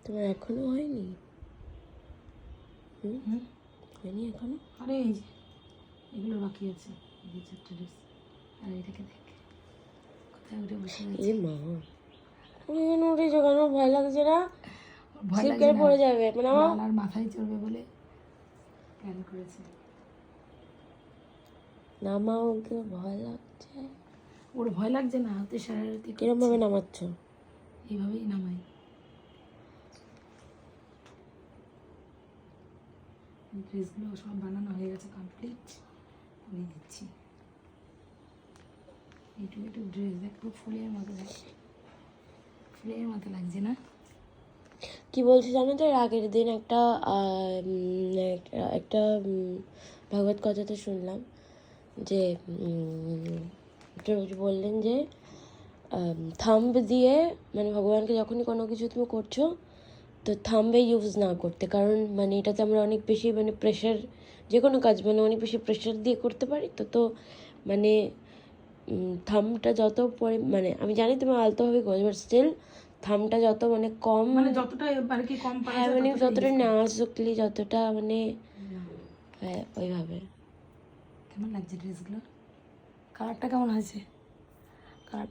তোমার এখনো হয়নি? হয়নি এখনো? আরে এই যে এগুলো বাকি আছে, এই যে চারটে ড্রেস। আর এটাকে দেখ কোথায় উঠে বসে এ মা, তুমি কেন উঠেছো? কেন ভয় লাগছে না? ভয় স্লিপ লাগছে কেটে না, পড়ে যাবে। মানে আমার লালার মাথায় চড়বে বলে প্ল্যান করেছে। নামাও, ওকে ভয় লাগছে। ওর ভয় লাগছে না, ওতে সারারাতি কিরম ভাবে নামাচ্ছ? এইভাবেই নামাই। ড্রেসগুলো সব বানানো হয়ে গেছে, কমপ্লিট। আমি দিচ্ছি এইটুকু একটু ড্রেস, দেখ পুরো ফুলের মতো, দেখ ফুলের মতো লাগছে না? কি বলছি জানো তো? এর আগের দিন একটা একটা ভাগবত কথাতে শুনলাম যে প্রভুজি বললেন যে থাম্ব দিয়ে, মানে ভগবানকে যখনই কোনো কিছু তুমি করছো তো থাম্বে ইউজ না করতে, কারণ মানে এটাতে আমরা অনেক বেশি মানে প্রেশার, যে কোনো কাজ মানে অনেক বেশি প্রেশার দিয়ে করতে পারি। তো তো মানে থামটা যত মানে আমি জানি তুমি আলতোভাবে করছো, বাট স্টিল থামটা যত মানে কম, মানে যতটা আর কি কম পারা হ্যাঁ যায় মানে ততটা যতটা use করো। নাজুকলি, যতটা মানে হ্যাঁ ওইভাবে। কেমন লাগছে ড্রেসগুলো? কালারটা কেমন হয়েছে? কালারটা